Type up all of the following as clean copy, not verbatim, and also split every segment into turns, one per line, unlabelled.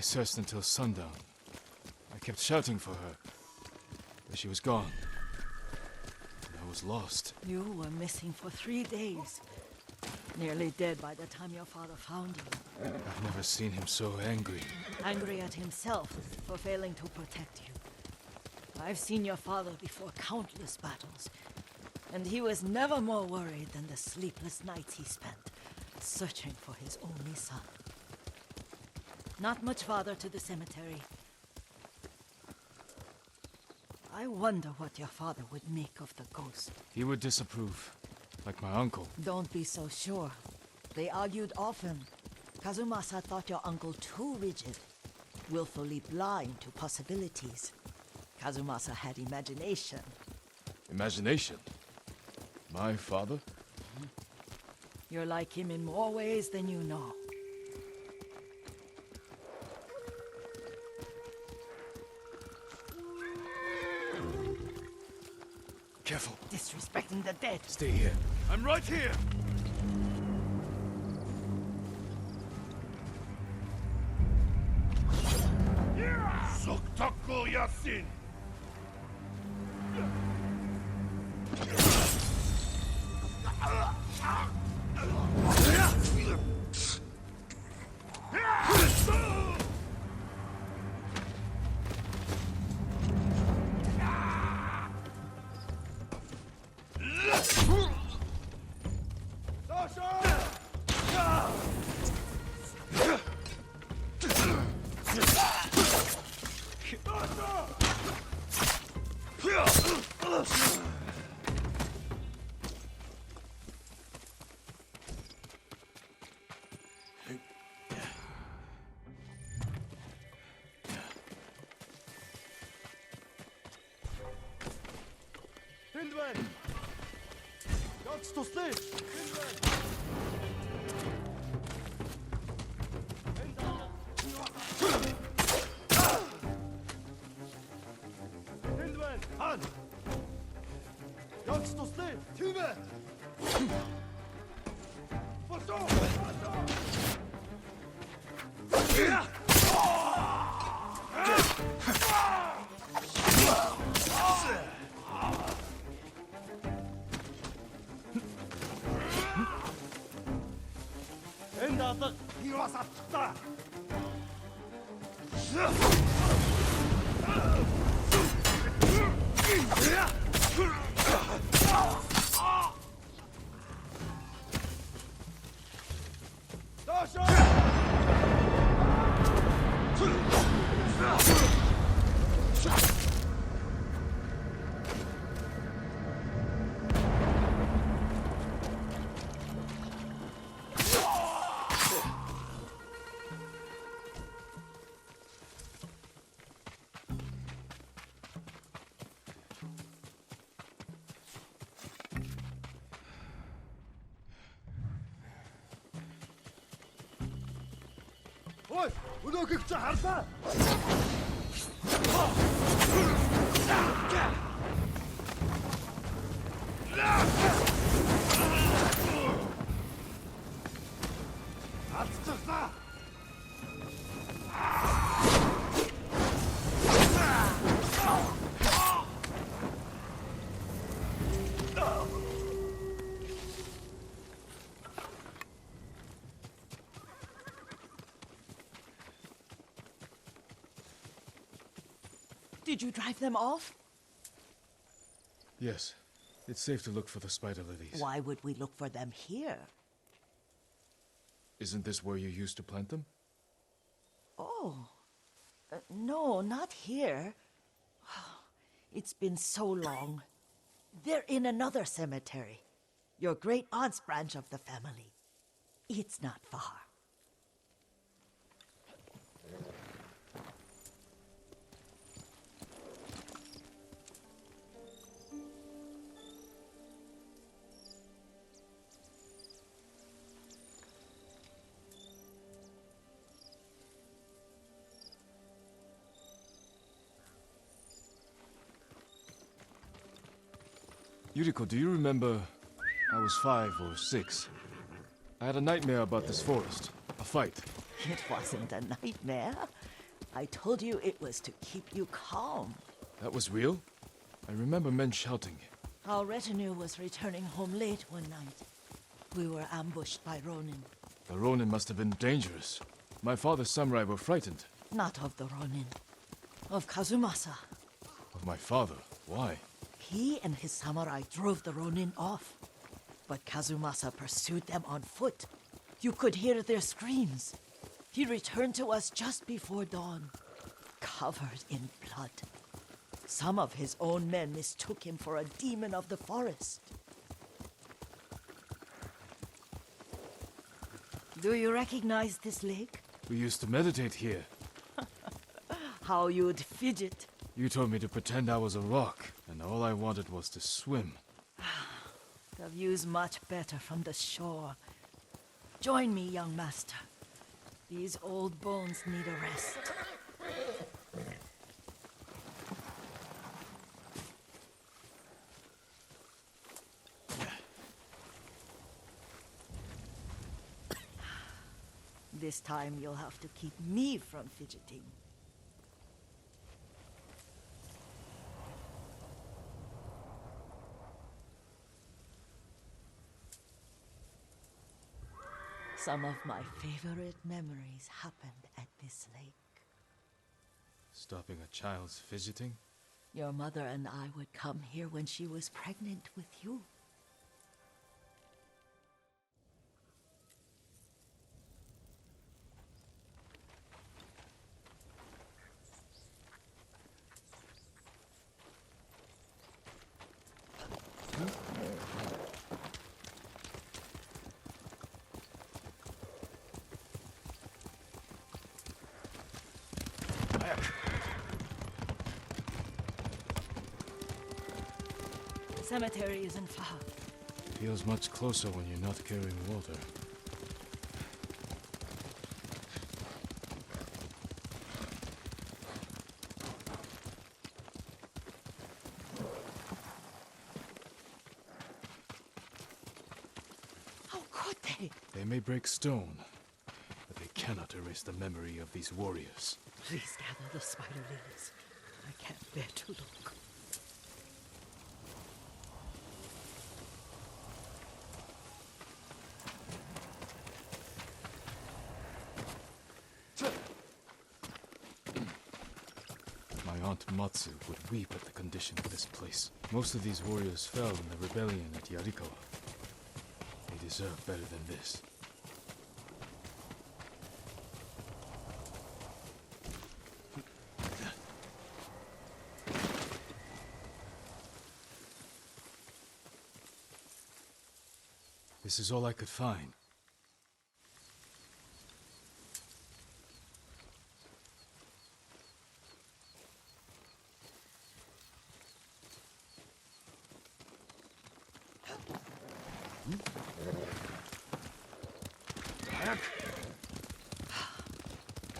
I searched until sundown. I kept shouting for her, but she was gone. And I was lost.
You were missing for 3 days. Nearly dead by the time your father found you.
I've never seen him so angry.
Angry at himself for failing to protect you. I've seen your father before countless battles, and he was never more worried than the sleepless nights he spent searching for his only son. Not much farther to the cemetery. I wonder what your father would make of the ghost.
He would disapprove, like my uncle.
Don't be so sure. They argued often. Kazumasa thought your uncle too rigid, willfully blind to possibilities. Kazumasa had imagination.
Imagination? My father?
You're like him in more ways than you know.
Careful.
Disrespecting the dead.
Stay here. I'm right here!
Soktaku Yasin!
Hindwen! GhostOfTsushima! Hindwen! Han! GhostOfTsushima! Tüve! Forså! Endazık Hirasat'ta! Ой, өнөөгч харлаа. Алдчихлаа.
Did you drive them off?
Yes. It's safe to look for the spider lilies.
Why would we look for them here?
Isn't this where you used to plant them?
Oh. No, not here. It's been so long. They're in another cemetery. Your great-aunt's branch of the family. It's not far.
Yuriko, do you remember? I was 5 or 6. I had a nightmare about this forest. A fight.
It wasn't a nightmare. I told you it was to keep you calm.
That was real? I remember men shouting.
Our retinue was returning home late one night. We were ambushed by Ronin.
The Ronin must have been dangerous. My father's samurai were frightened.
Not of the Ronin. Of Kazumasa.
Of my father? Why?
He and his samurai drove the Ronin off. But Kazumasa pursued them on foot. You could hear their screams. He returned to us just before dawn, covered in blood. Some of his own men mistook him for a demon of the forest. Do you recognize this lake?
We used to meditate here.
How you'd fidget.
You told me to pretend I was a rock, and all I wanted was to swim.
The view's much better from the shore. Join me, young master. These old bones need a rest. This time you'll have to keep me from fidgeting. Some of my favorite memories happened at this lake.
Stopping a child's fidgeting?
Your mother and I would come here when she was pregnant with you. The cemetery isn't far.
Feels much closer when you're not carrying water.
How could they?
They may break stone, but they cannot erase the memory of these warriors.
Please gather the spider lilies. I can't bear to look.
My aunt Matsu would weep at the condition of this place. Most of these warriors fell in the rebellion at Yarikawa. They deserve better than this. This is all I could find.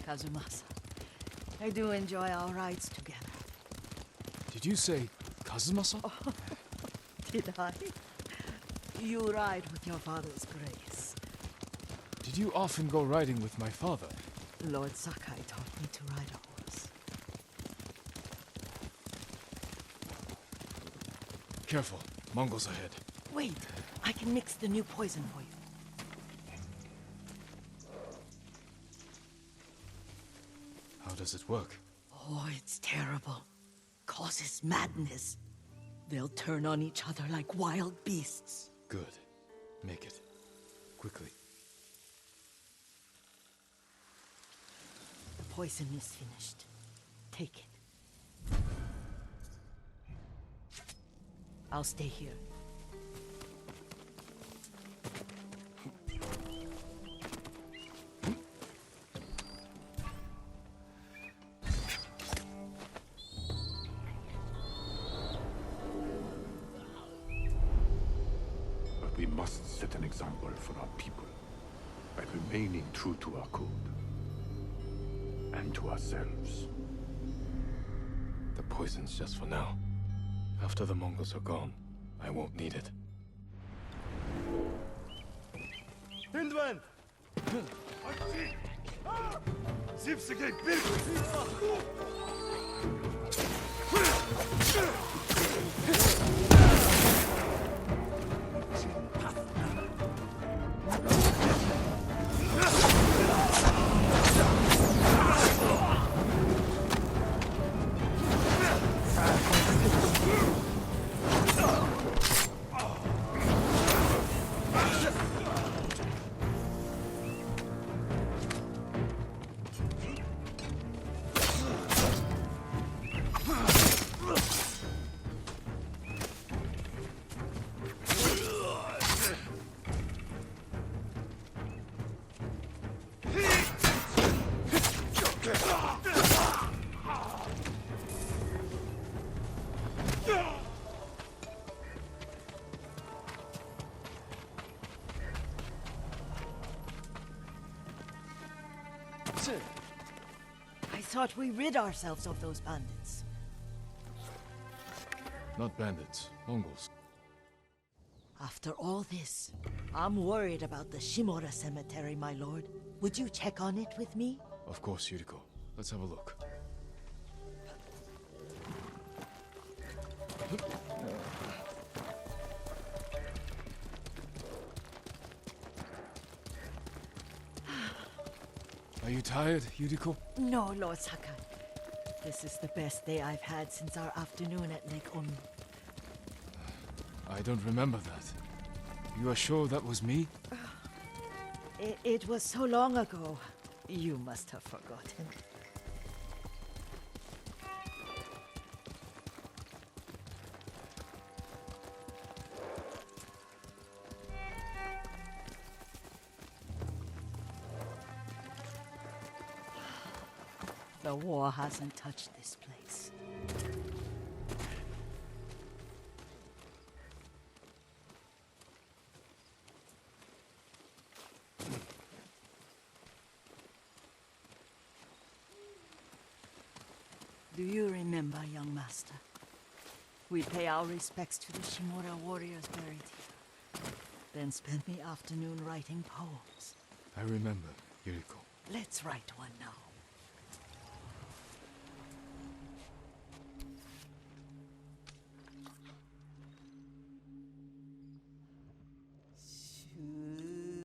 Kazumasa, I do enjoy our rides together.
Did you say Kazumasa?
Did I? You ride with your father's grace.
Did you often go riding with my father?
Lord Sakai taught me to ride a horse.
Careful, Mongols ahead.
Wait, I can mix the new poison for you.
How does it work?
Oh, it's terrible. Causes madness. They'll turn on each other like wild beasts.
Good. Make it. Quickly.
The poison is finished. Take it. I'll stay here.
We must set an example for our people by remaining true to our code and to ourselves.
The poison's just for now. After the Mongols are gone, I won't need it.
Тэнд байна. Очи. Zipsige bir
I thought we rid ourselves of those bandits.
Not bandits, Mongols.
After all this, I'm worried about the Shimura cemetery, my lord. Would you check on it with me?
Of course, Yuriko. Let's have a look. Are you tired, Yuriko?
No, Lord Sakai. This is the best day I've had since our afternoon at Lake Onu.
I don't remember that. You are sure that was me?
It was so long ago. You must have forgotten. The war hasn't touched this place. Do you remember, young master? We pay our respects to the Shimura warriors buried here, then spend the afternoon writing poems.
I remember, Yuriko.
Let's write one now.